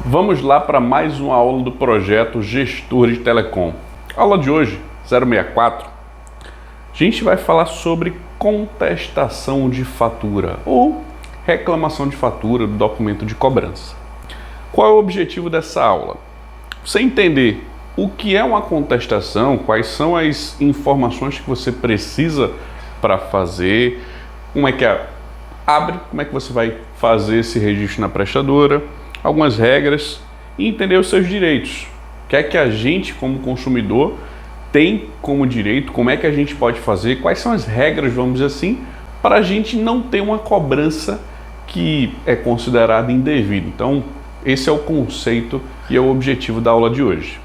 Vamos lá para mais uma aula do projeto Gestor de Telecom. Aula de hoje, 064, a gente vai falar sobre contestação de fatura ou reclamação de fatura do documento de cobrança. Qual é o objetivo dessa aula? Você entender o que é uma contestação, quais são as informações que você precisa para fazer, como é que abre, como é que você vai fazer esse registro na prestadora, algumas regras e entender os seus direitos. O que é que a gente, como consumidor, tem como direito, como é que a gente pode fazer, quais são as regras, vamos dizer assim, para a gente não ter uma cobrança que é considerada indevida. Então, esse é o conceito e é o objetivo da aula de hoje.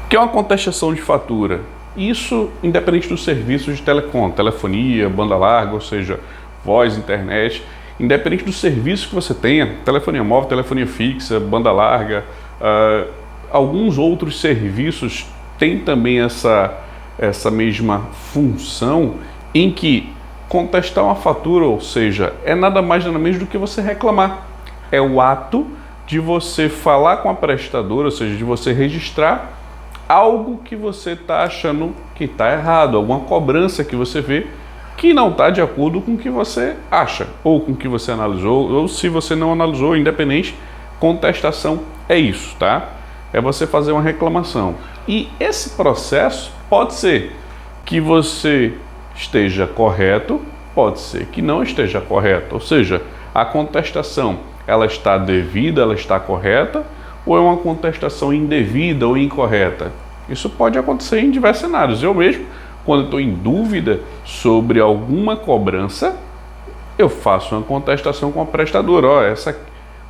O que é uma contestação de fatura? Isso independente dos serviços de telecom, telefonia, banda larga, ou seja, voz, internet, independente do serviço que você tenha, telefonia móvel, telefonia fixa, banda larga, alguns outros serviços têm também essa mesma função em que contestar uma fatura, ou seja, é nada mais nada menos do que você reclamar. É o ato de você falar com a prestadora, ou seja, de você registrar algo que você está achando que está errado, alguma cobrança que você vê que não está de acordo com o que você acha, ou com o que você analisou, ou se você não analisou, independente, contestação é isso, tá? É você fazer uma reclamação. E esse processo pode ser que você esteja correto, pode ser que não esteja correto, ou seja, a contestação, ela está devida, ela está correta, ou é uma contestação indevida ou incorreta? Isso pode acontecer em diversos cenários. Eu mesmo, quando estou em dúvida sobre alguma cobrança, eu faço uma contestação com a prestadora. Ó, essa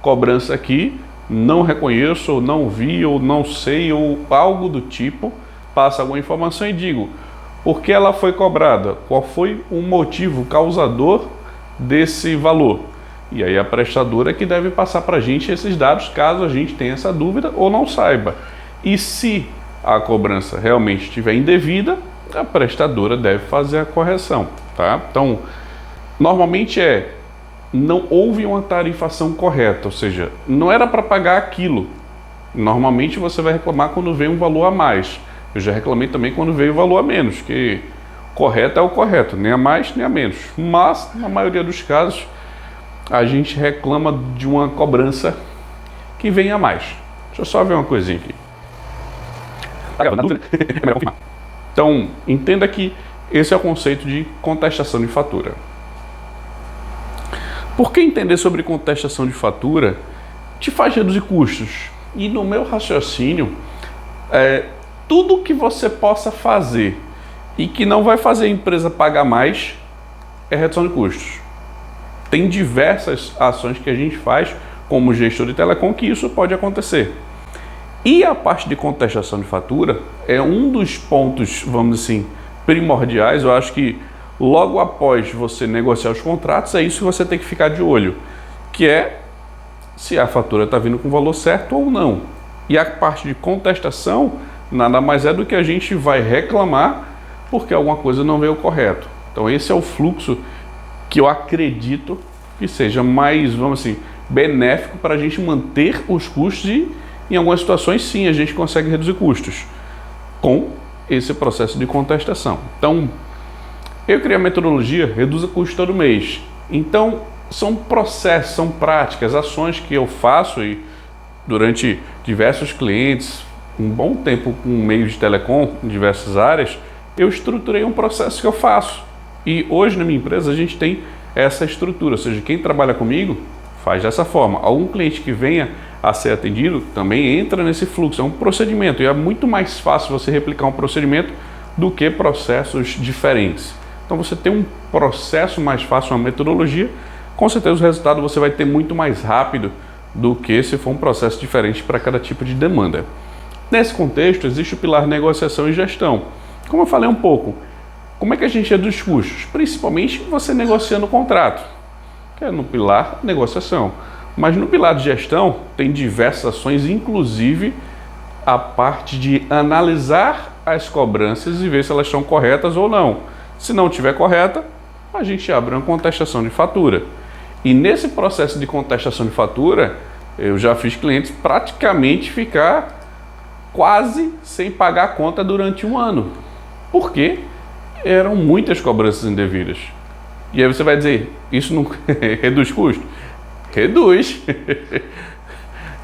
cobrança aqui não reconheço, ou não vi, ou não sei, ou algo do tipo, passa alguma informação e digo por que ela foi cobrada, qual foi o motivo causador desse valor. E aí a prestadora que deve passar para a gente esses dados, caso a gente tenha essa dúvida ou não saiba. E se a cobrança realmente estiver indevida, a prestadora deve fazer a correção, tá? Então, normalmente não houve uma tarifação correta, ou seja, não era para pagar aquilo. Normalmente você vai reclamar quando vem um valor a mais. Eu já reclamei também quando veio o valor a menos, que correto é o correto, nem a mais nem a menos. Mas, na maioria dos casos, a gente reclama de uma cobrança que vem a mais. Deixa eu só ver uma coisinha aqui. Tá gravando, na dúvida? É melhor confirmar. Então, entenda que esse é o conceito de contestação de fatura. Por que entender sobre contestação de fatura te faz reduzir custos? E no meu raciocínio, tudo que você possa fazer e que não vai fazer a empresa pagar mais é redução de custos. Tem diversas ações que a gente faz como gestor de telecom que isso pode acontecer. E a parte de contestação de fatura é um dos pontos, vamos dizer assim, primordiais. Eu acho que logo após você negociar os contratos, é isso que você tem que ficar de olho, que é se a fatura está vindo com o valor certo ou não. E a parte de contestação nada mais é do que a gente vai reclamar porque alguma coisa não veio correto. Então esse é o fluxo que eu acredito que seja mais, vamos assim, benéfico para a gente manter os custos e em algumas situações, sim, a gente consegue reduzir custos com esse processo de contestação. Então, eu criei a metodologia Reduza Custo Todo Mês. Então, são processos, são práticas, ações que eu faço e durante diversos clientes, um bom tempo com meios de telecom, em diversas áreas, eu estruturei um processo que eu faço. E hoje na minha empresa a gente tem essa estrutura, ou seja, quem trabalha comigo faz dessa forma. Algum cliente que venha a ser atendido também entra nesse fluxo, é um procedimento e é muito mais fácil você replicar um procedimento do que processos diferentes. Então você tem um processo mais fácil, uma metodologia, com certeza o resultado você vai ter muito mais rápido do que se for um processo diferente para cada tipo de demanda. Nesse contexto existe o pilar negociação e gestão. Como eu falei um pouco, como é que a gente reduz custos? Principalmente você negociando o contrato, que é no pilar negociação. Mas no pilar de gestão tem diversas ações, inclusive a parte de analisar as cobranças e ver se elas estão corretas ou não. Se não estiver correta, a gente abre uma contestação de fatura. E nesse processo de contestação de fatura, Eu já fiz clientes praticamente ficar quase sem pagar a conta durante um ano. Por quê? Eram muitas cobranças indevidas. E aí você vai dizer, isso não reduz custo? Reduz.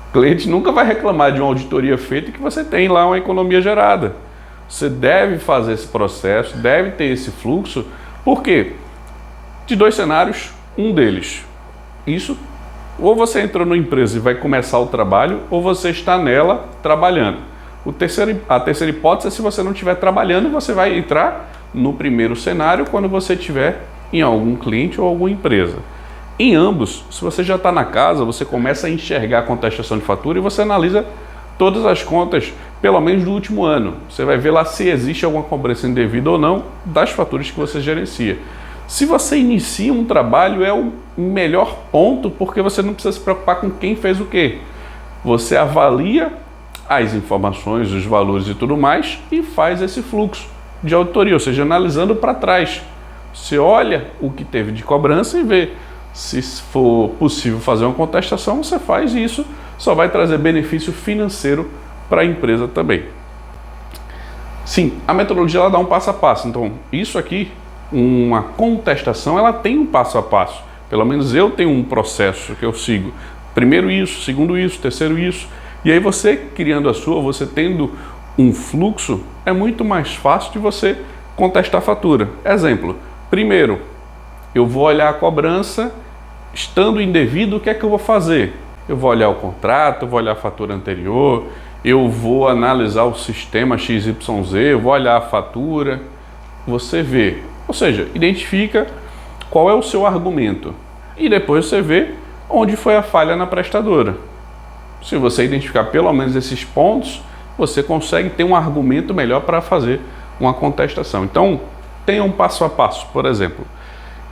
O cliente nunca vai reclamar de uma auditoria feita que você tem lá uma economia gerada. Você deve fazer esse processo, deve ter esse fluxo. Por quê? De dois cenários, um deles. Isso, ou você entrou numa empresa e vai começar o trabalho, ou você está nela trabalhando. A terceira hipótese é se você não estiver trabalhando, você vai entrar no primeiro cenário quando você estiver em algum cliente ou alguma empresa. Em ambos, se você já está na casa, você começa a enxergar a contestação de fatura e você analisa todas as contas, pelo menos do último ano. Você vai ver lá se existe alguma cobrança indevida ou não das faturas que você gerencia. Se você inicia um trabalho, é o melhor ponto, porque você não precisa se preocupar com quem fez o quê. Você avalia as informações, os valores e tudo mais e faz esse fluxo de auditoria, ou seja, analisando para trás. Você olha o que teve de cobrança e vê. Se for possível fazer uma contestação, você faz isso, só vai trazer benefício financeiro para a empresa também. Sim, a metodologia ela dá um passo a passo. Então, isso aqui, uma contestação, ela tem um passo a passo. Pelo menos eu tenho um processo que eu sigo. Primeiro isso, segundo isso, terceiro isso. E aí você criando a sua, você tendo um fluxo, é muito mais fácil de você contestar a fatura. Exemplo, primeiro, eu vou olhar a cobrança, estando indevido, o que é que eu vou fazer? Eu vou olhar o contrato, eu vou olhar a fatura anterior, eu vou analisar o sistema XYZ, eu vou olhar a fatura, você vê. Ou seja, identifica qual é o seu argumento e depois você vê onde foi a falha na prestadora. Se você identificar pelo menos esses pontos, você consegue ter um argumento melhor para fazer uma contestação. Então, tenha um passo a passo, por exemplo.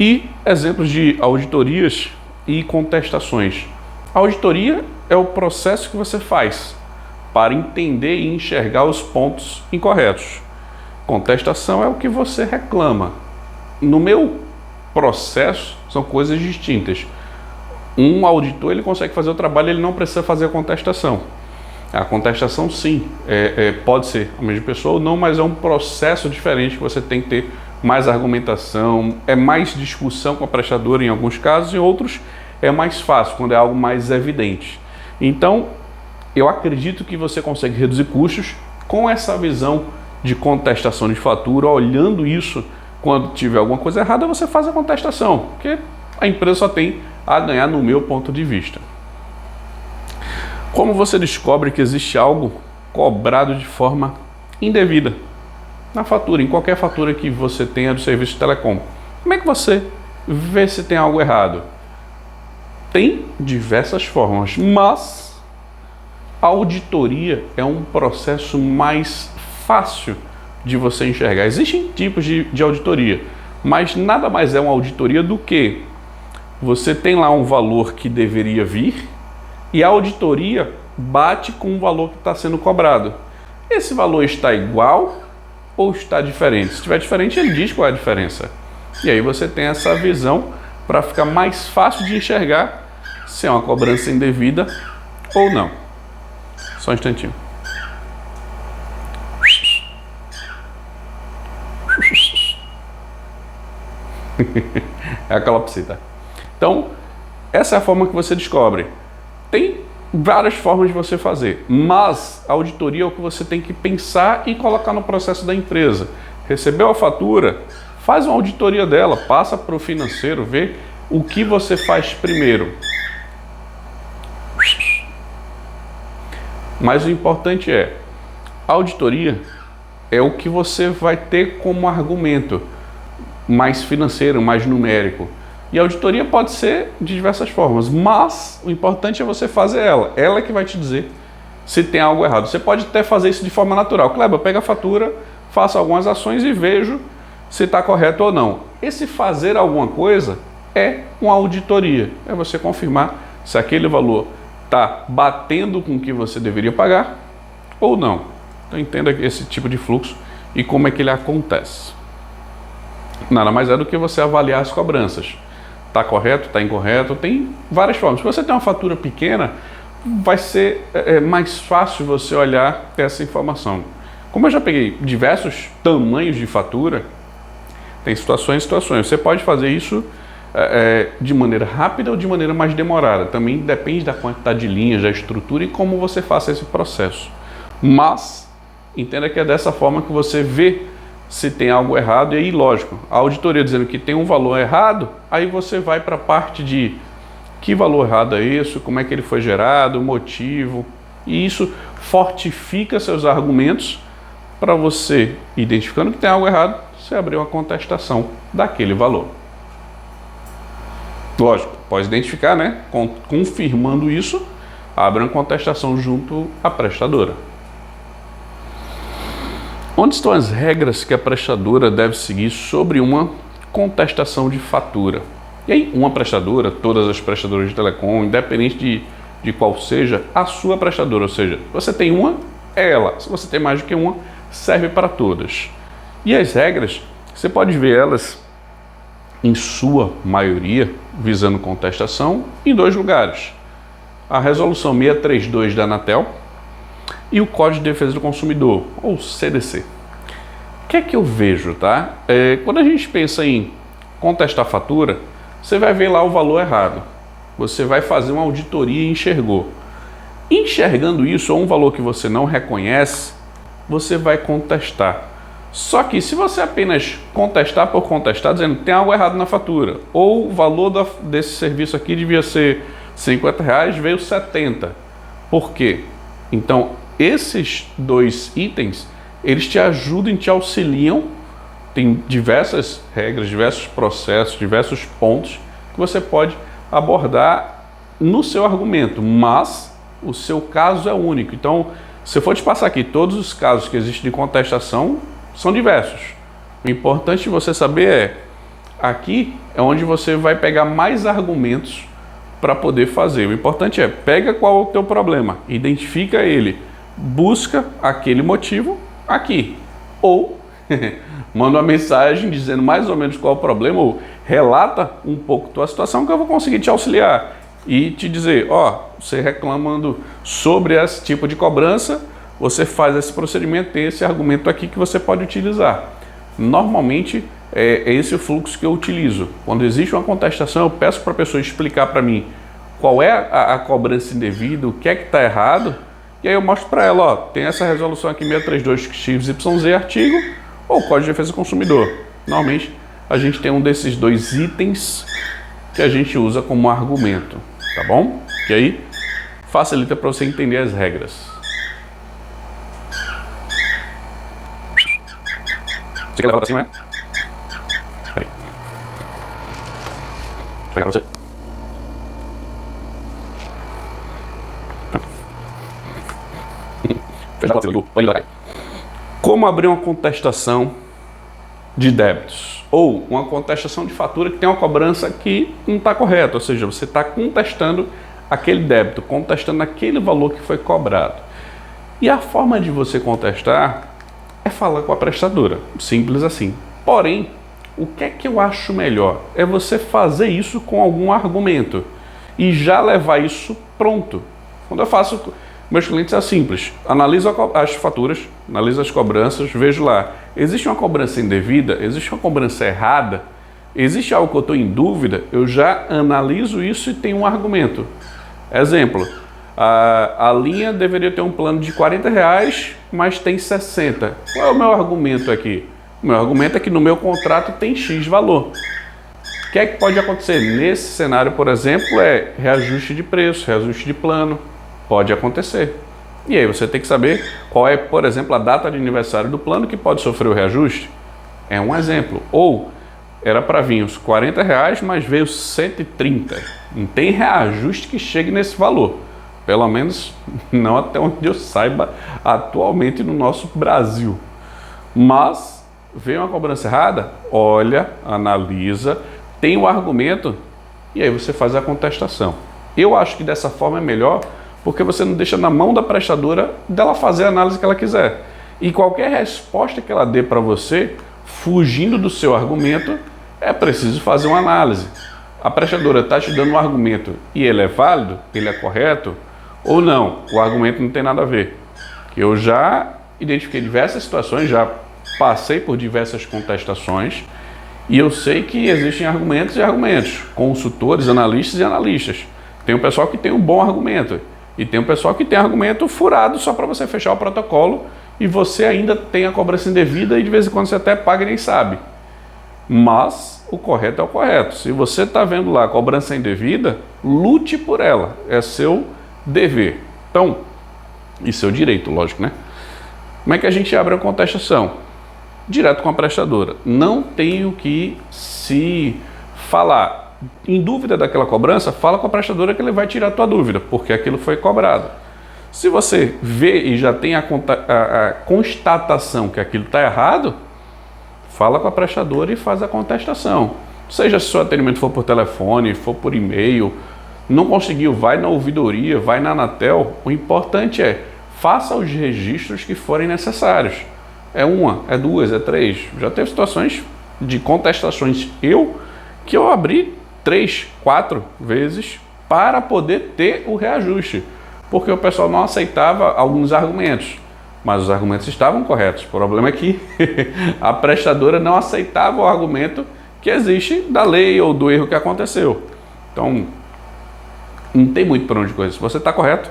E exemplos de auditorias e contestações. A auditoria é o processo que você faz para entender e enxergar os pontos incorretos. Contestação é o que você reclama. No meu processo, são coisas distintas. Um auditor ele consegue fazer o trabalho, ele não precisa fazer a contestação. A contestação, sim, pode ser a mesma pessoa ou não, mas é um processo diferente que você tem que ter mais argumentação, é mais discussão com a prestadora em alguns casos, em outros é mais fácil, quando é algo mais evidente. Então, eu acredito que você consegue reduzir custos com essa visão de contestação de fatura, olhando isso, quando tiver alguma coisa errada, você faz a contestação, porque a empresa só tem a ganhar no meu ponto de vista. Como você descobre que existe algo cobrado de forma indevida na fatura, em qualquer fatura que você tenha do serviço de telecom? Como é que você vê se tem algo errado? Tem diversas formas, mas a auditoria é um processo mais fácil de você enxergar. Existem tipos de auditoria, mas nada mais é uma auditoria do que você tem lá um valor que deveria vir e a auditoria bate com o valor que está sendo cobrado. Esse valor está igual ou está diferente? Se estiver diferente, ele diz qual é a diferença. E aí você tem essa visão para ficar mais fácil de enxergar se é uma cobrança indevida ou não. Só um instantinho. É a calopsita. Então, essa é a forma que você descobre. Tem várias formas de você fazer, mas a auditoria é o que você tem que pensar e colocar no processo da empresa. Recebeu a fatura, faz uma auditoria dela, passa para o financeiro, vê o que você faz primeiro. Mas o importante é, a auditoria é o que você vai ter como argumento mais financeiro, mais numérico. E a auditoria pode ser de diversas formas, mas o importante é você fazer ela. Ela é que vai te dizer se tem algo errado. Você pode até fazer isso de forma natural. Kleber, pega a fatura, faço algumas ações e vejo se está correto ou não. Esse fazer alguma coisa é uma auditoria. É você confirmar se aquele valor está batendo com o que você deveria pagar ou não. Então entenda esse tipo de fluxo e como é que ele acontece. Nada mais é do que você avaliar as cobranças. Está correto, está incorreto, tem várias formas. Se você tem uma fatura pequena, vai ser mais fácil você olhar essa informação. Como eu já peguei diversos tamanhos de fatura, tem situações e situações. Você pode fazer isso de maneira rápida ou de maneira mais demorada. Também depende da quantidade de linhas, da estrutura e como você faça esse processo. Mas entenda que é dessa forma que você vê se tem algo errado. E aí, lógico, a auditoria dizendo que tem um valor errado, aí você vai para a parte de que valor errado é isso, como é que ele foi gerado, o motivo. E isso fortifica seus argumentos para você, identificando que tem algo errado, você abrir uma contestação daquele valor. Lógico, pode identificar, né? Confirmando isso, abre uma contestação junto à prestadora. Onde estão as regras que a prestadora deve seguir sobre uma contestação de fatura? E aí, uma prestadora, todas as prestadoras de telecom, independente de qual seja a sua prestadora, ou seja, você tem uma, é ela. Se você tem mais do que uma, serve para todas. E as regras, você pode ver elas, em sua maioria, visando contestação, em dois lugares. A Resolução 632 da Anatel e o Código de Defesa do Consumidor, ou CDC. O que é que eu vejo, tá? Quando a gente pensa em contestar fatura, você vai ver lá o valor errado. Você vai fazer uma auditoria e enxergou. Enxergando isso, ou um valor que você não reconhece, você vai contestar. Só que se você apenas contestar por contestar, dizendo que tem algo errado na fatura, ou o valor desse serviço aqui devia ser R$50, veio 70. Por quê? Então, esses dois itens, eles te ajudam e te auxiliam. Tem diversas regras, diversos processos, diversos pontos que você pode abordar no seu argumento, mas o seu caso é único. Então, se eu for te passar aqui, todos os casos que existem de contestação são diversos. O importante você saber aqui é onde você vai pegar mais argumentos para poder fazer. O importante pega qual é o teu problema, identifica ele, busca aquele motivo aqui, ou manda uma mensagem dizendo mais ou menos qual é o problema, ou relata um pouco tua situação que eu vou conseguir te auxiliar e te dizer, você reclamando sobre esse tipo de cobrança, você faz esse procedimento, tem esse argumento aqui que você pode utilizar. Normalmente é esse o fluxo que eu utilizo. Quando existe uma contestação, eu peço para a pessoa explicar para mim qual é a cobrança indevida, o que é que está errado, e aí eu mostro para ela, tem essa resolução aqui 632XYZ artigo, ou Código de Defesa do Consumidor. Normalmente a gente tem um desses dois itens que a gente usa como argumento, tá bom? Que aí facilita para você entender as regras. Você quer levar para cima, né? Aí. Vou pegar pra você. Como abrir uma contestação de débitos? Ou uma contestação de fatura que tem uma cobrança que não está correta, ou seja, você está contestando aquele débito, contestando aquele valor que foi cobrado. E a forma de você contestar é falar com a prestadora, simples assim. Porém, o que é que eu acho melhor? É você fazer isso com algum argumento e já levar isso pronto. Quando eu faço, meus clientes é simples, analiso as faturas, analiso as cobranças, vejo lá, existe uma cobrança indevida, existe uma cobrança errada, existe algo que eu estou em dúvida, eu já analiso isso e tenho um argumento. Exemplo, a linha deveria ter um plano de R$40, mas tem 60. Qual é o meu argumento aqui? O meu argumento é que no meu contrato tem X valor. O que é que pode acontecer? Nesse cenário, por exemplo, reajuste de preço, reajuste de plano. Pode acontecer. E aí você tem que saber qual é, por exemplo, a data de aniversário do plano que pode sofrer o reajuste. É um exemplo. Ou era para vir os R$40, mas veio 130. Não tem reajuste que chegue nesse valor. Pelo menos não até onde eu saiba atualmente no nosso Brasil. Mas veio uma cobrança errada, olha, analisa, tem o argumento e aí você faz a contestação. Eu acho que dessa forma é melhor, porque você não deixa na mão da prestadora dela fazer a análise que ela quiser. E qualquer resposta que ela dê para você, fugindo do seu argumento, é preciso fazer uma análise. A prestadora está te dando um argumento e ele é válido, ele é correto, Ou não, o argumento não tem nada a ver. Eu já identifiquei diversas situações, já passei por diversas contestações e eu sei que existem argumentos e argumentos, consultores, analistas e analistas. Tem um pessoal que tem um bom argumento e tem um pessoal que tem argumento furado só para você fechar o protocolo e você ainda tem a cobrança indevida e de vez em quando você até paga e nem sabe. Mas o correto é o correto. Se você está vendo lá a cobrança indevida, lute por ela. É seu dever. Então, e seu direito, lógico, né? Como é que a gente abre a contestação? Direto com a prestadora. Não tenho que se falar. Em dúvida daquela cobrança, fala com a prestadora que ele vai tirar a tua dúvida, porque aquilo foi cobrado. Se você vê e já tem a constatação que aquilo está errado, fala com a prestadora e faz a contestação. Seja se o seu atendimento for por telefone, for por e-mail, não conseguiu, vai na ouvidoria, vai na Anatel. O importante é, faça os registros que forem necessários. É uma, é duas, é três. Já teve situações de contestações que eu abri 3, 4 vezes para poder ter o reajuste. Porque o pessoal não aceitava alguns argumentos. Mas os argumentos estavam corretos. O problema é que a prestadora não aceitava o argumento que existe da lei ou do erro que aconteceu. Então, não tem muito para onde correr. Se você está correto,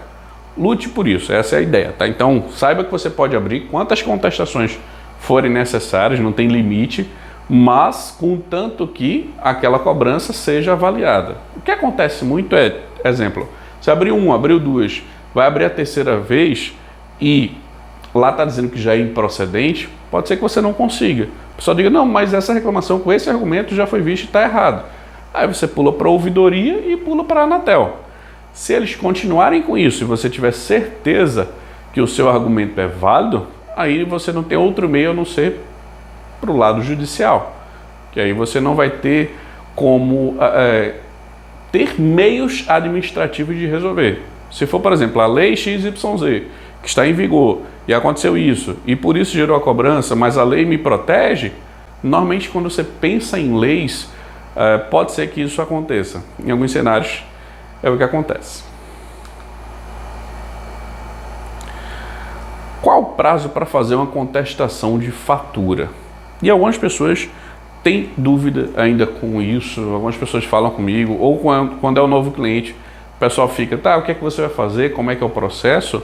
lute por isso. Essa é a ideia, tá? Então, saiba que você pode abrir quantas contestações forem necessárias, não tem limite, mas contanto que aquela cobrança seja avaliada. O que acontece muito é, exemplo, você abriu uma, abriu duas, vai abrir a terceira vez e lá está dizendo que já é improcedente, pode ser que você não consiga. O pessoal diga, não, mas essa reclamação com esse argumento já foi vista e está errado. Aí você pula para a ouvidoria e pula para a Anatel. Se eles continuarem com isso e você tiver certeza que o seu argumento é válido, aí você não tem outro meio a não ser para o lado judicial. Que aí você não vai ter como ter meios administrativos de resolver. Se for, por exemplo, a lei XYZ, que está em vigor, e aconteceu isso, e por isso gerou a cobrança, mas a lei me protege, normalmente quando você pensa em leis, pode ser que isso aconteça. Em alguns cenários é o que acontece. Qual o prazo para fazer uma contestação de fatura? E algumas pessoas têm dúvida ainda com isso, algumas pessoas falam comigo, ou quando é um novo cliente, o pessoal fica, tá, o que é que você vai fazer, como é que é o processo?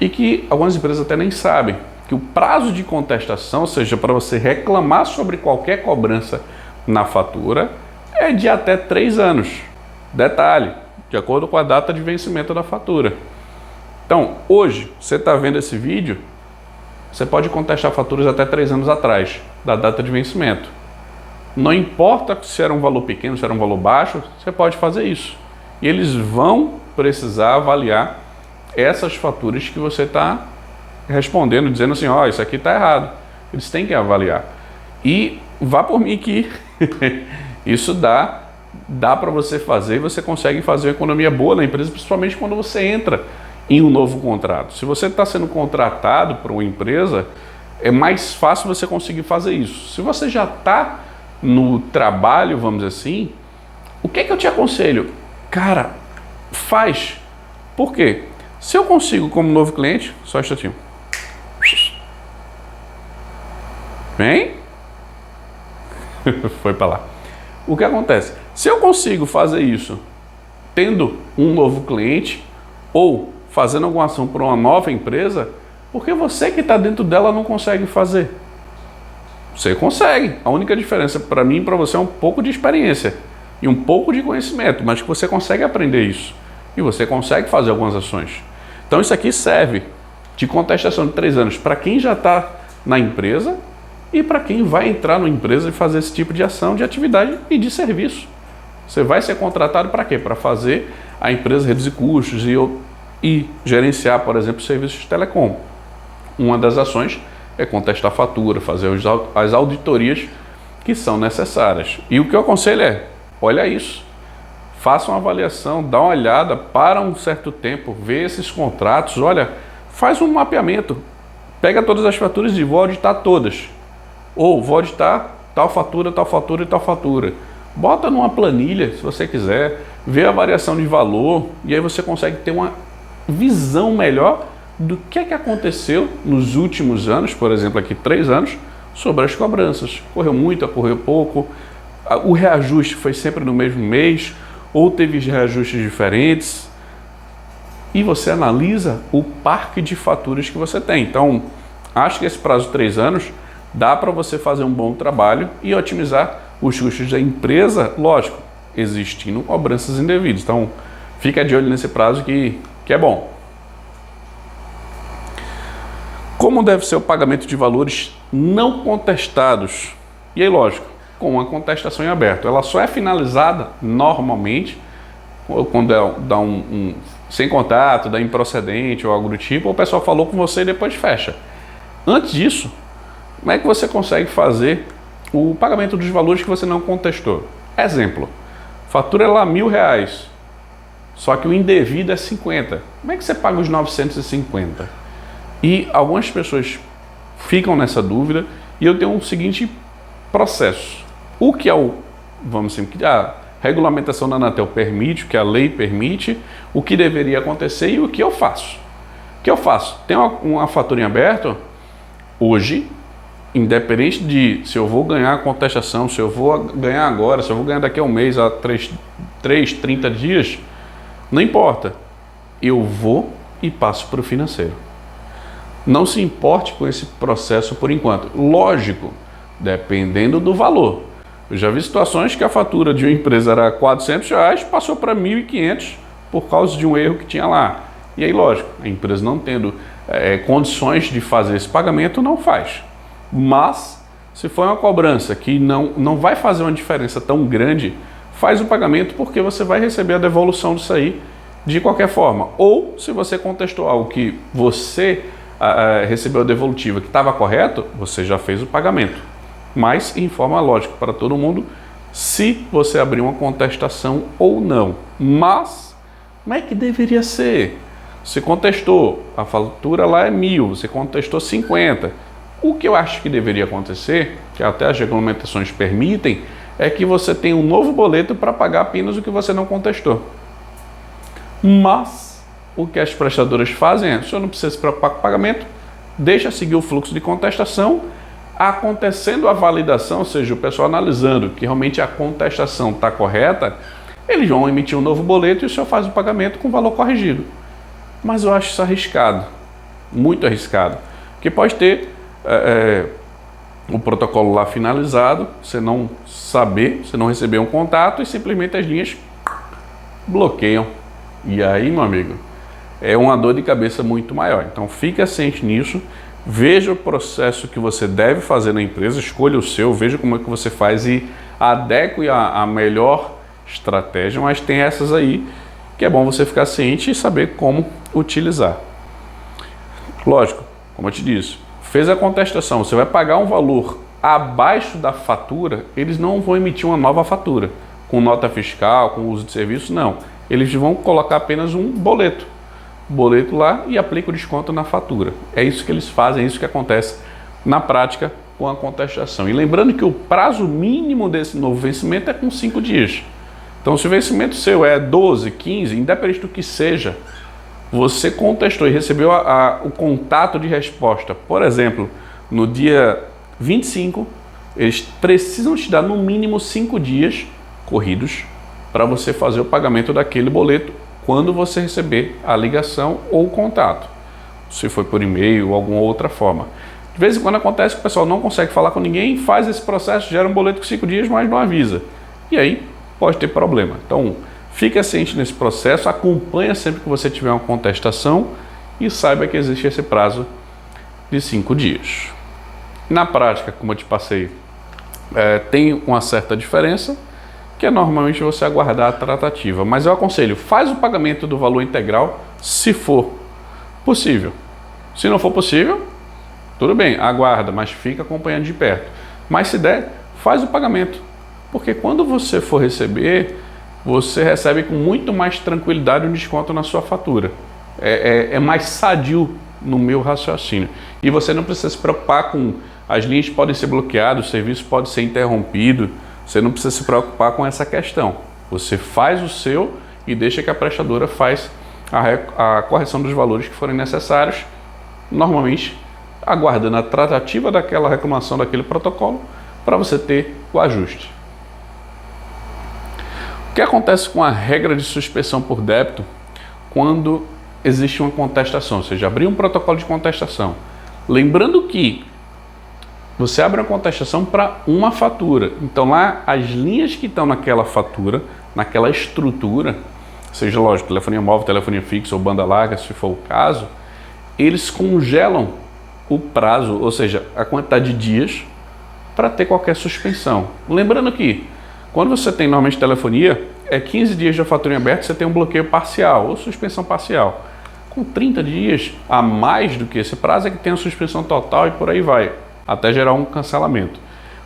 E que algumas empresas até nem sabem que o prazo de contestação, ou seja, para você reclamar sobre qualquer cobrança na fatura, é de até 3 anos. Detalhe, de acordo com a data de vencimento da fatura. Então, hoje, você está vendo esse vídeo, você pode contestar faturas até 3 anos atrás, da data de vencimento. Não importa se era um valor pequeno, se era um valor baixo, você pode fazer isso. E eles vão precisar avaliar essas faturas que você está respondendo, dizendo assim, ó, isso aqui está errado. Eles têm que avaliar. E vá por mim que isso dá para você fazer e você consegue fazer uma economia boa na empresa, principalmente quando você entra em um novo contrato. Se você está sendo contratado por uma empresa, é mais fácil você conseguir fazer isso. Se você já está no trabalho, vamos dizer assim, o que é que eu te aconselho? Cara, faz. Por quê? Se eu consigo como novo cliente, só um instantinho. Vem. Foi para lá. O que acontece? Se eu consigo fazer isso tendo um novo cliente ou fazendo alguma ação para uma nova empresa, por que você que está dentro dela não consegue fazer? Você consegue. A única diferença para mim e para você é um pouco de experiência e um pouco de conhecimento, mas que você consegue aprender isso e você consegue fazer algumas ações. Então isso aqui serve de contestação de 3 anos para quem já está na empresa e para quem vai entrar na empresa e fazer esse tipo de ação, de atividade e de serviço. Você vai ser contratado para quê? Para fazer a empresa reduzir custos e gerenciar, por exemplo, serviços de telecom. Uma das ações é contestar a fatura, fazer as auditorias que são necessárias. E o que eu aconselho é, olha isso, faça uma avaliação, dá uma olhada, para um certo tempo, vê esses contratos, olha, faz um mapeamento, pega todas as faturas e vou auditar todas. Ou vou auditar tal fatura, tal fatura e tal fatura. Bota numa planilha, se você quiser, vê a variação de valor e aí você consegue ter uma visão melhor do que é que aconteceu nos últimos anos, por exemplo, aqui 3 anos, sobre as cobranças. Correu muito, correu pouco, o reajuste foi sempre no mesmo mês, ou teve reajustes diferentes, e você analisa o parque de faturas que você tem. Então, acho que esse prazo de 3 anos dá para você fazer um bom trabalho e otimizar os custos da empresa, lógico, existindo cobranças indevidas. Então, fica de olho nesse prazo que é bom. Como deve ser o pagamento de valores não contestados? E aí, lógico, com a contestação em aberto. Ela só é finalizada normalmente quando dá um sem contato, dá improcedente ou algo do tipo, ou o pessoal falou com você e depois fecha. Antes disso, como é que você consegue fazer o pagamento dos valores que você não contestou? Exemplo, fatura lá R$1.000, só que o indevido é 50. Como é que você paga os 950? E algumas pessoas ficam nessa dúvida e eu tenho um seguinte processo. O que é vamos dizer, que a regulamentação da Anatel permite, o que a lei permite, o que deveria acontecer e o que eu faço. O que eu faço? Tem uma fatura em aberto, hoje, independente de se eu vou ganhar a contestação, se eu vou ganhar agora, se eu vou ganhar daqui a um mês, a 30 dias, não importa. Eu vou e passo para o financeiro. Não se importe com esse processo por enquanto. Lógico, dependendo do valor. Eu já vi situações que a fatura de uma empresa era R$400, passou para 1.500 por causa de um erro que tinha lá. E aí, lógico, a empresa não tendo condições de fazer esse pagamento, não faz. Mas, se for uma cobrança que não vai fazer uma diferença tão grande, faz o pagamento porque você vai receber a devolução disso aí de qualquer forma. Ou, se você contestou algo que você recebeu a devolutiva que estava correto, você já fez o pagamento. Mas em forma lógica para todo mundo, se você abrir uma contestação ou não. Mas, como é que deveria ser? Você contestou, a fatura lá é 1.000, você contestou 50. O que eu acho que deveria acontecer, que até as regulamentações permitem, é que você tenha um novo boleto para pagar apenas o que você não contestou. Mas o que as prestadoras fazem é, o senhor não precisa se preocupar com o pagamento, deixa seguir o fluxo de contestação, acontecendo a validação, ou seja, o pessoal analisando que realmente a contestação está correta, eles vão emitir um novo boleto e o senhor faz o pagamento com o valor corrigido. Mas eu acho isso arriscado, muito arriscado, porque pode ter o protocolo lá finalizado, você não saber, você não receber um contato e simplesmente as linhas bloqueiam. E aí, meu amigo, é uma dor de cabeça muito maior. Então fica ciente nisso, veja o processo que você deve fazer na empresa, escolha o seu, veja como é que você faz e adeque a melhor estratégia, mas tem essas aí que é bom você ficar ciente e saber como utilizar. Lógico, como eu te disse, fez a contestação, você vai pagar um valor abaixo da fatura, eles não vão emitir uma nova fatura, com nota fiscal, com uso de serviço, não. Eles vão colocar apenas um boleto lá e aplica o desconto na fatura. É isso que eles fazem, é isso que acontece na prática com a contestação. E lembrando que o prazo mínimo desse novo vencimento é com 5 dias. Então, se o vencimento seu é 12, 15, independente do que seja, você contestou e recebeu o contato de resposta, por exemplo, no dia 25, eles precisam te dar no mínimo 5 dias corridos para você fazer o pagamento daquele boleto quando você receber a ligação ou o contato, se foi por e-mail ou alguma outra forma. De vez em quando acontece que o pessoal não consegue falar com ninguém, faz esse processo, gera um boleto com 5 dias, mas não avisa. E aí pode ter problema. Então, fica ciente nesse processo, acompanha sempre que você tiver uma contestação e saiba que existe esse prazo de 5 dias. Na prática, como eu te passei, tem uma certa diferença, que é normalmente você aguardar a tratativa. Mas eu aconselho, faz o pagamento do valor integral se for possível. Se não for possível, tudo bem, aguarda, mas fica acompanhando de perto. Mas se der, faz o pagamento. Porque quando você for receber, você recebe com muito mais tranquilidade um desconto na sua fatura. É mais sadio no meu raciocínio. E você não precisa se preocupar com as linhas podem ser bloqueadas, o serviço pode ser interrompido. Você não precisa se preocupar com essa questão. Você faz o seu e deixa que a prestadora faz a correção dos valores que forem necessários, normalmente aguardando a tratativa daquela reclamação daquele protocolo para você ter o ajuste. O que acontece com a regra de suspensão por débito quando existe uma contestação, ou seja, abrir um protocolo de contestação? Lembrando que você abre uma contestação para uma fatura, então lá as linhas que estão naquela fatura, naquela estrutura, seja lógico, telefonia móvel, telefonia fixa ou banda larga, se for o caso, eles congelam o prazo, ou seja, a quantidade de dias para ter qualquer suspensão. Lembrando que quando você tem normalmente telefonia, é 15 dias de fatura em aberto, você tem um bloqueio parcial ou suspensão parcial. Com 30 dias a mais do que esse prazo é que tem a suspensão total e por aí vai, até gerar um cancelamento.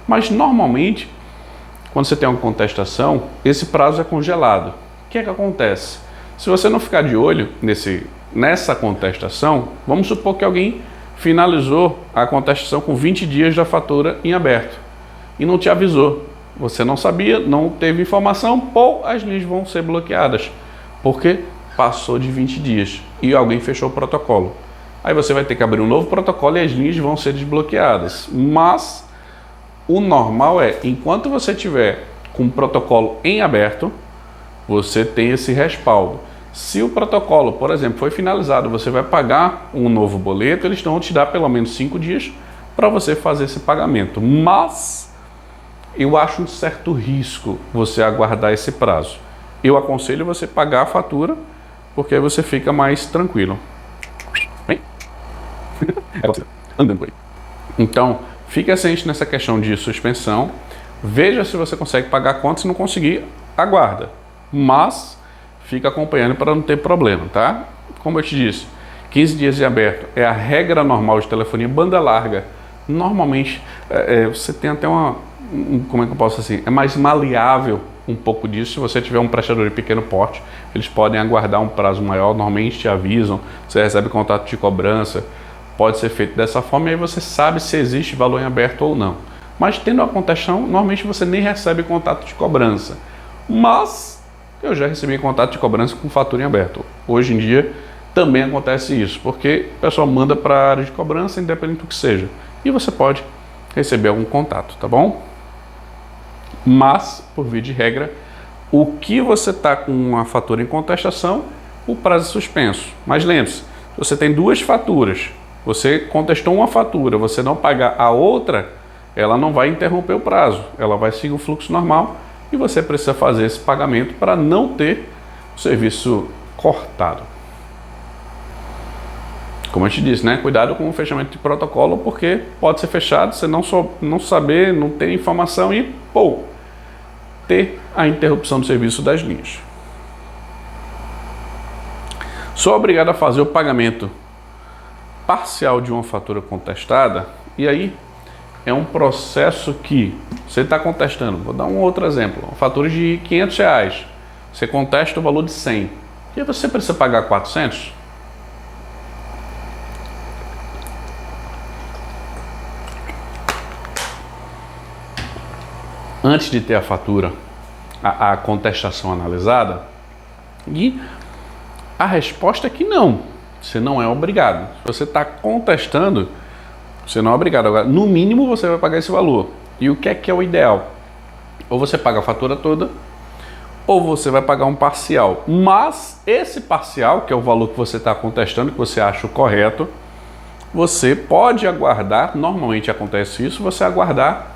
Mas normalmente, quando você tem uma contestação, esse prazo é congelado. O que é que acontece? Se você não ficar de olho nessa contestação, vamos supor que alguém finalizou a contestação com 20 dias da fatura em aberto e não te avisou. Você não sabia, não teve informação, ou as linhas vão ser bloqueadas, porque passou de 20 dias e alguém fechou o protocolo. Aí você vai ter que abrir um novo protocolo e as linhas vão ser desbloqueadas. Mas o normal é, enquanto você tiver com o protocolo em aberto, você tem esse respaldo. Se o protocolo, por exemplo, foi finalizado, você vai pagar um novo boleto, eles vão te dar pelo menos 5 dias para você fazer esse pagamento. Mas eu acho um certo risco você aguardar esse prazo. Eu aconselho você pagar a fatura, porque aí você fica mais tranquilo. Vem. É você andando por aí. Então, fique ciente nessa questão de suspensão. Veja se você consegue pagar a conta. Se não conseguir, aguarda. Mas fica acompanhando para não ter problema, tá? Como eu te disse, 15 dias em aberto é a regra normal de telefonia banda larga. Normalmente, você tem até como é que eu posso assim? É mais maleável um pouco disso. Se você tiver um prestador de pequeno porte, eles podem aguardar um prazo maior, normalmente te avisam, você recebe contato de cobrança, pode ser feito dessa forma e aí você sabe se existe valor em aberto ou não. Mas tendo a contestação, normalmente você nem recebe contato de cobrança. Mas eu já recebi contato de cobrança com fatura em aberto. Hoje em dia também acontece isso, porque o pessoal manda para a área de cobrança, independente do que seja, e você pode receber algum contato, tá bom? Mas, por via de regra, o que você está com uma fatura em contestação, o prazo é suspenso. Mas lembre-se, se você tem duas faturas, você contestou uma fatura, você não pagar a outra, ela não vai interromper o prazo, ela vai seguir o fluxo normal e você precisa fazer esse pagamento para não ter o serviço cortado. Como eu te disse, né? Cuidado com o fechamento de protocolo, porque pode ser fechado, você não saber, não ter informação e, ter a interrupção do serviço das linhas. Sou obrigado a fazer o pagamento parcial de uma fatura contestada, e aí é um processo que você está contestando. Vou dar um outro exemplo. Uma fatura de R$500, você contesta o valor de 100, e aí você precisa pagar 400? Antes de ter a fatura, a contestação analisada, e a resposta é que não, você não é obrigado. Se você está contestando, você não é obrigado. Agora, no mínimo, você vai pagar esse valor. E o que é o ideal? Ou você paga a fatura toda, ou você vai pagar um parcial. Mas esse parcial, que é o valor que você está contestando, que você acha o correto, você pode aguardar, normalmente acontece isso, você aguardar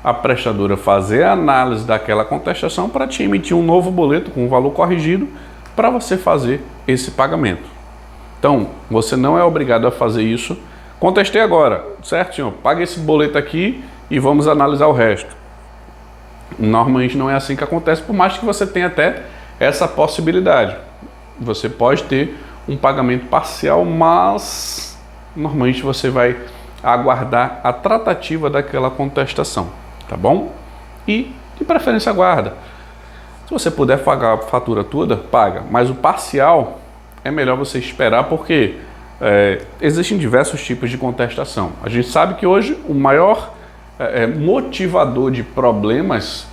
a prestadora fazer a análise daquela contestação para te emitir um novo boleto com um valor corrigido para você fazer esse pagamento. Então, você não é obrigado a fazer isso. Contestei agora, certo, senhor? Paga esse boleto aqui e vamos analisar o resto. Normalmente não é assim que acontece, por mais que você tenha até essa possibilidade. Você pode ter um pagamento parcial, mas normalmente você vai aguardar a tratativa daquela contestação. Tá bom? E, de preferência, aguarda. Se você puder pagar a fatura toda, paga. Mas o parcial é melhor você esperar, porque existem diversos tipos de contestação. A gente sabe que hoje o maior motivador de problemas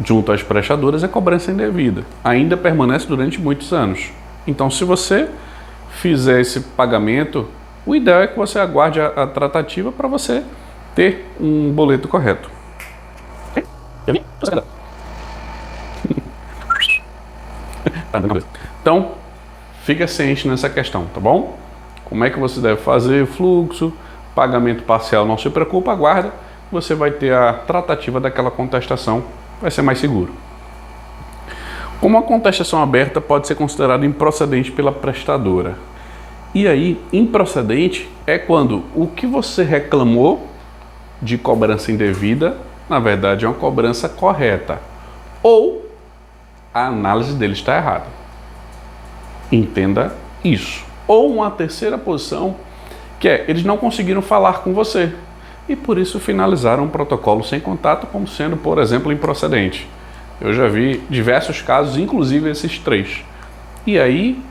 junto às prestadoras é cobrança indevida. Ainda permanece durante muitos anos. Então, se você fizer esse pagamento, o ideal é que você aguarde a tratativa para você ter um boleto correto. Então, fica ciente nessa questão, tá bom? Como é que você deve fazer fluxo, pagamento parcial, não se preocupa, aguarda, você vai ter a tratativa daquela contestação, vai ser mais seguro. Como a contestação aberta pode ser considerada improcedente pela prestadora? E aí, improcedente é quando o que você reclamou de cobrança indevida, na verdade é uma cobrança correta, ou a análise dele está errada. Entenda isso. Ou uma terceira posição, que é, eles não conseguiram falar com você e por isso finalizaram um protocolo sem contato como sendo, por exemplo, improcedente. Eu já vi diversos casos, inclusive esses 3. E aí,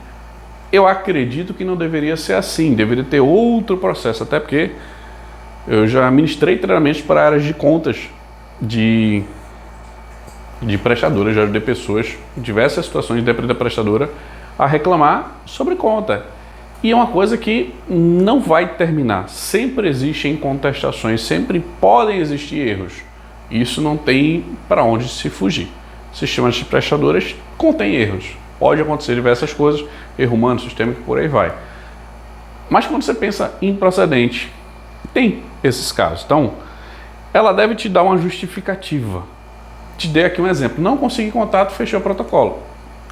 eu acredito que não deveria ser assim, deveria ter outro processo, até porque eu já ministrei treinamentos para áreas de contas de prestadora, já ajudei pessoas em diversas situações de depender da prestadora a reclamar sobre conta. E é uma coisa que não vai terminar. Sempre existem contestações, sempre podem existir erros. Isso não tem para onde se fugir. Sistemas de prestadoras contêm erros. Pode acontecer diversas coisas, erro humano, sistêmico, por aí vai. Mas quando você pensa em improcedente, tem esses casos. Então, ela deve te dar uma justificativa. Te dei aqui um exemplo. Não consegui contato, fechou o protocolo.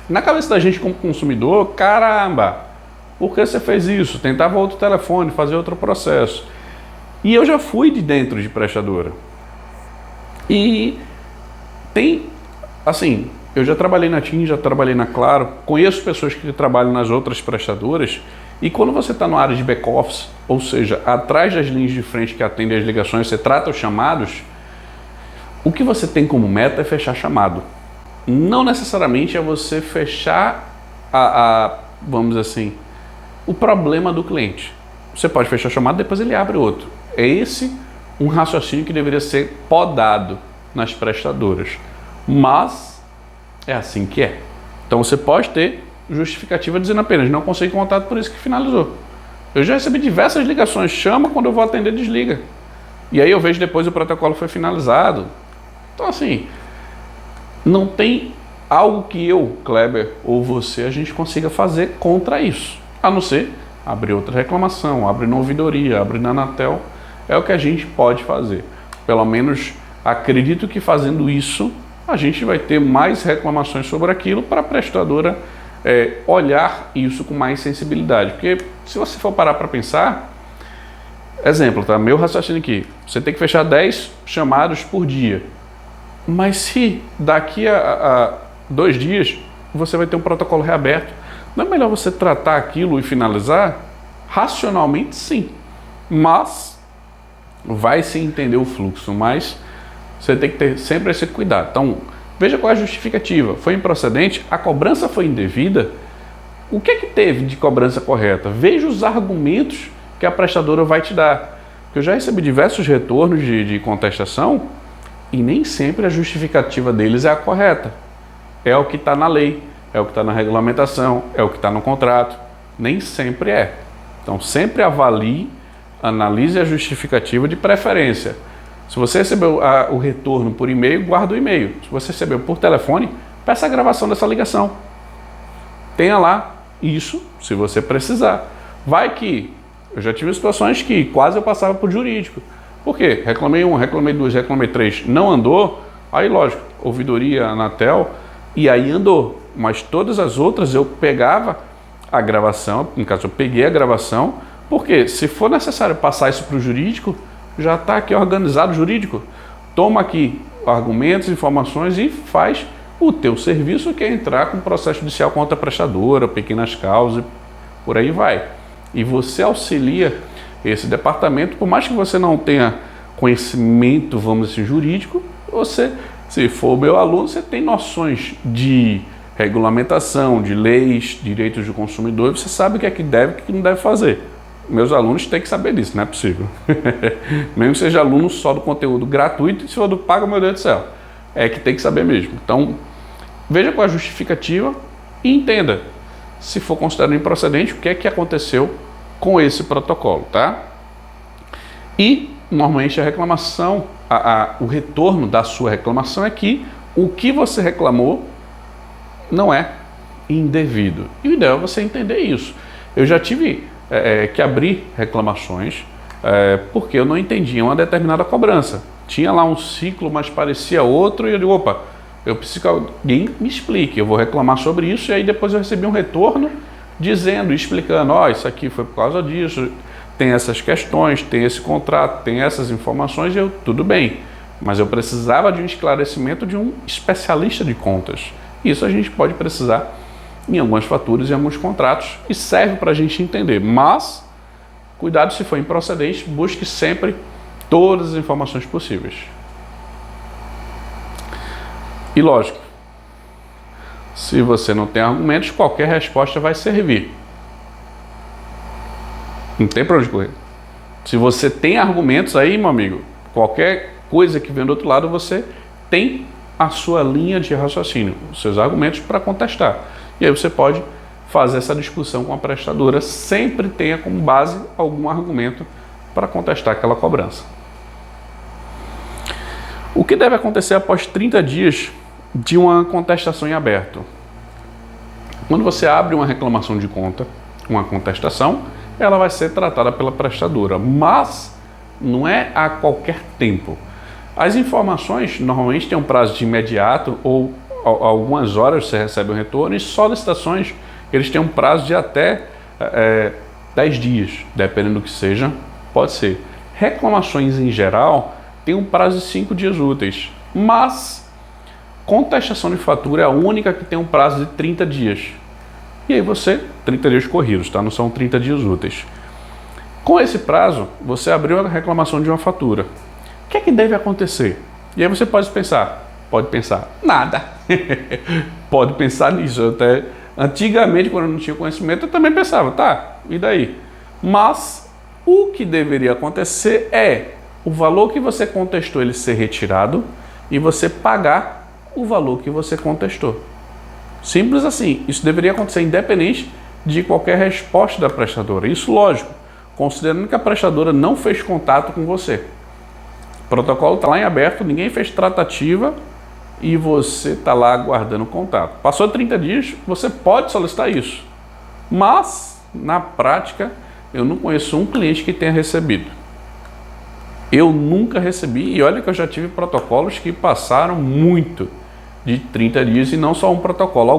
Na cabeça da gente como consumidor, caramba, por que você fez isso? Tentava outro telefone, fazer outro processo. E eu já fui de dentro de prestadora. E tem, assim, eu já trabalhei na TIM, já trabalhei na Claro, conheço pessoas que trabalham nas outras prestadoras, e quando você está na área de back-office, ou seja, atrás das linhas de frente que atendem as ligações, você trata os chamados, o que você tem como meta é fechar chamado. Não necessariamente é você fechar vamos dizer assim, o problema do cliente. Você pode fechar chamado, depois ele abre outro. É esse um raciocínio que deveria ser podado nas prestadoras. Mas é assim que é. Então você pode ter justificativa dizendo apenas não consegui contato, por isso que finalizou. Eu já recebi diversas ligações, chama, quando eu vou atender, desliga. E aí eu vejo depois o protocolo foi finalizado. Então assim, não tem algo que eu, Kleber, ou você, a gente consiga fazer contra isso. A não ser abrir outra reclamação, abrir na ouvidoria, abrir na Anatel, é o que a gente pode fazer. Pelo menos acredito que fazendo isso, a gente vai ter mais reclamações sobre aquilo para a prestadora olhar isso com mais sensibilidade. Porque se você for parar para pensar, exemplo, tá? Meu raciocínio aqui, você tem que fechar 10 chamados por dia. Mas se daqui a 2 dias você vai ter um protocolo reaberto, não é melhor você tratar aquilo e finalizar? Racionalmente, sim. Mas vai se entender o fluxo, mas você tem que ter sempre esse cuidado. Então, veja qual é a justificativa. Foi improcedente? A cobrança foi indevida? O que é que teve de cobrança correta? Veja os argumentos que a prestadora vai te dar. Porque eu já recebi diversos retornos de contestação e nem sempre a justificativa deles é a correta. É o que está na lei, é o que está na regulamentação, é o que está no contrato. Nem sempre é. Então, sempre avalie, analise a justificativa de preferência. Se você recebeu o retorno por e-mail, guarda o e-mail. Se você recebeu por telefone, peça a gravação dessa ligação. Tenha lá isso, se você precisar. Vai que eu já tive situações que quase eu passava por jurídico. Por quê? Reclamei 1, reclamei 2, reclamei 3, não andou, aí lógico, ouvidoria, Anatel, e aí andou. Mas todas as outras eu pegava a gravação, no caso eu peguei a gravação, porque se for necessário passar isso para o jurídico, já está aqui organizado o jurídico. Toma aqui argumentos, informações e faz o teu serviço, que é entrar com processo judicial contra a prestadora, pequenas causas, por aí vai. E você auxilia esse departamento, por mais que você não tenha conhecimento, vamos dizer, jurídico, você, se for meu aluno, você tem noções de regulamentação, de leis, direitos do consumidor, e você sabe o que é que deve e o que não deve fazer. Meus alunos têm que saber disso, não é possível. Mesmo que seja aluno só do conteúdo gratuito, e se for do pago, meu Deus do céu, é que tem que saber mesmo. Então, veja qual é a justificativa e entenda. se for considerado improcedente, o que é que aconteceu com esse protocolo, tá? E, normalmente, a reclamação, o retorno da sua reclamação é que o que você reclamou não é indevido. E o ideal é você entender isso. Eu já tive que abrir reclamações porque eu não entendia uma determinada cobrança. Tinha lá um ciclo, mas parecia outro, e eu digo, opa, eu preciso que alguém me explique, eu vou reclamar sobre isso, e aí depois eu recebi um retorno dizendo, explicando, isso aqui foi por causa disso, tem essas questões, tem esse contrato, tem essas informações, e tudo bem. Mas eu precisava de um esclarecimento de um especialista de contas. Isso a gente pode precisar em algumas faturas e em alguns contratos, e serve para a gente entender. Mas, cuidado se for improcedente, busque sempre todas as informações possíveis. E lógico, se você não tem argumentos, qualquer resposta vai servir. Não tem para onde correr. Se você tem argumentos aí, meu amigo, qualquer coisa que vem do outro lado, você tem a sua linha de raciocínio, os seus argumentos para contestar. E aí você pode fazer essa discussão com a prestadora, sempre tenha como base algum argumento para contestar aquela cobrança. O que deve acontecer após 30 dias de uma contestação em aberto? Quando você abre uma reclamação de conta, uma contestação, ela vai ser tratada pela prestadora, mas não é a qualquer tempo. As informações normalmente têm um prazo de imediato ou algumas horas você recebe um retorno, e solicitações eles têm um prazo de até 10 dias, dependendo do que seja, pode ser. Reclamações em geral têm um prazo de 5 dias úteis, mas contestação de fatura é a única que tem um prazo de 30 dias. E aí 30 dias corridos, tá? Não são 30 dias úteis. Com esse prazo, você abriu a reclamação de uma fatura. O que é que deve acontecer? E aí você pode pensar, nada. Pode pensar nisso. Antigamente, quando eu não tinha conhecimento, eu também pensava, tá, e daí? Mas o que deveria acontecer é o valor que você contestou ele ser retirado e você pagar o valor que você contestou. Simples assim. Isso deveria acontecer independente de qualquer resposta da prestadora. Isso, lógico, considerando que a prestadora não fez contato com você. O protocolo está lá em aberto, ninguém fez tratativa e você está lá aguardando o contato. Passou 30 dias, você pode solicitar isso. Mas, na prática, eu não conheço um cliente que tenha recebido. Eu nunca recebi, e olha que eu já tive protocolos que passaram muito de 30 dias, e não só um protocolo,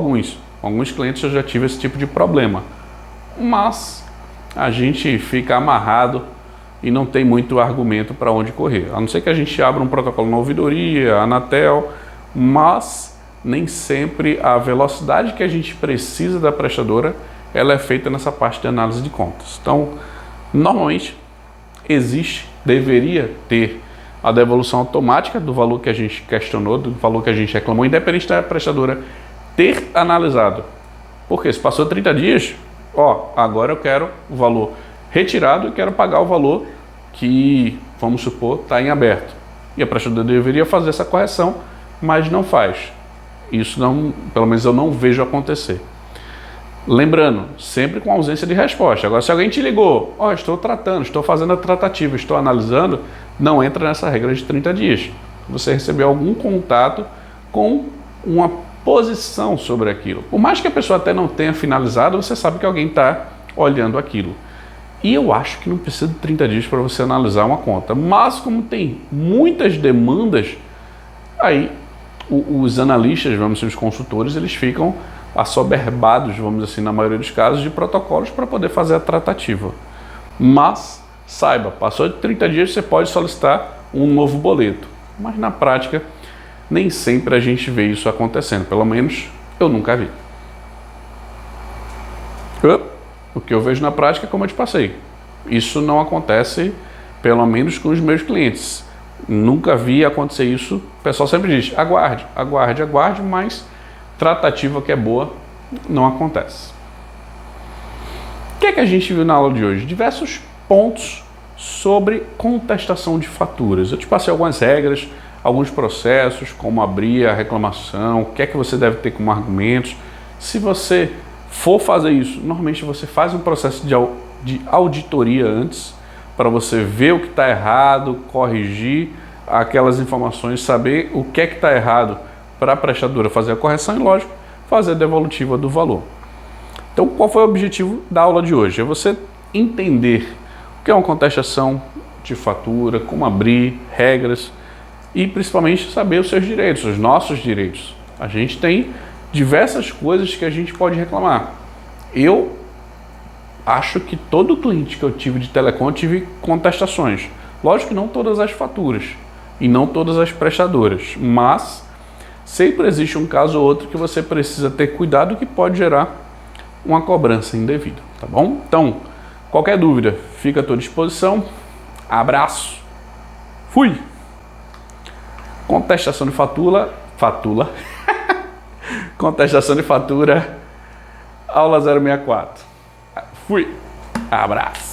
alguns clientes eu já tive esse tipo de problema. Mas a gente fica amarrado e não tem muito argumento para onde correr, a não ser que a gente abra um protocolo na ouvidoria, Anatel, mas nem sempre a velocidade que a gente precisa da prestadora ela é feita nessa parte de análise de contas. Então, normalmente deveria ter a devolução automática do valor que a gente questionou, do valor que a gente reclamou, independente da prestadora ter analisado. Porque se passou 30 dias, agora eu quero o valor retirado e quero pagar o valor que, vamos supor, está em aberto. E a prestadora deveria fazer essa correção, mas não faz. Isso não, pelo menos eu não vejo acontecer. Lembrando, sempre com ausência de resposta. Agora, se alguém te ligou, estou tratando, estou fazendo a tratativa, estou analisando, não entra nessa regra de 30 dias. Você recebeu algum contato com uma posição sobre aquilo. Por mais que a pessoa até não tenha finalizado, você sabe que alguém está olhando aquilo. E eu acho que não precisa de 30 dias para você analisar uma conta. Mas como tem muitas demandas, aí os analistas, vamos dizer, os consultores, eles ficam assoberbados, vamos dizer assim, na maioria dos casos, de protocolos para poder fazer a tratativa. Mas, saiba, passou de 30 dias, você pode solicitar um novo boleto. Mas na prática, nem sempre a gente vê isso acontecendo. Pelo menos, eu nunca vi. O que eu vejo na prática é como eu te passei. Isso não acontece, pelo menos com os meus clientes. Nunca vi acontecer isso. O pessoal sempre diz, aguarde, aguarde, aguarde, mas tratativa que é boa não acontece. O que é que a gente viu na aula de hoje? Diversos pontos sobre contestação de faturas. Eu te passei algumas regras, alguns processos, como abrir a reclamação, o que é que você deve ter como argumentos. Se você for fazer isso, normalmente você faz um processo de auditoria antes, para você ver o que está errado, corrigir aquelas informações, saber o que é que está errado para a prestadora fazer a correção e, lógico, fazer a devolutiva do valor. Então, qual foi o objetivo da aula de hoje? É você entender o que é uma contestação de fatura, como abrir, regras e, principalmente, saber os seus direitos, os nossos direitos. A gente tem diversas coisas que a gente pode reclamar. Eu acho que todo cliente que eu tive de telecom, eu tive contestações. Lógico que não todas as faturas e não todas as prestadoras, mas sempre existe um caso ou outro que você precisa ter cuidado que pode gerar uma cobrança indevida, tá bom? Então, qualquer dúvida, fica à tua disposição. Abraço. Fui! Contestação de fatura. Contestação de fatura, aula 064. Fui! Abraço!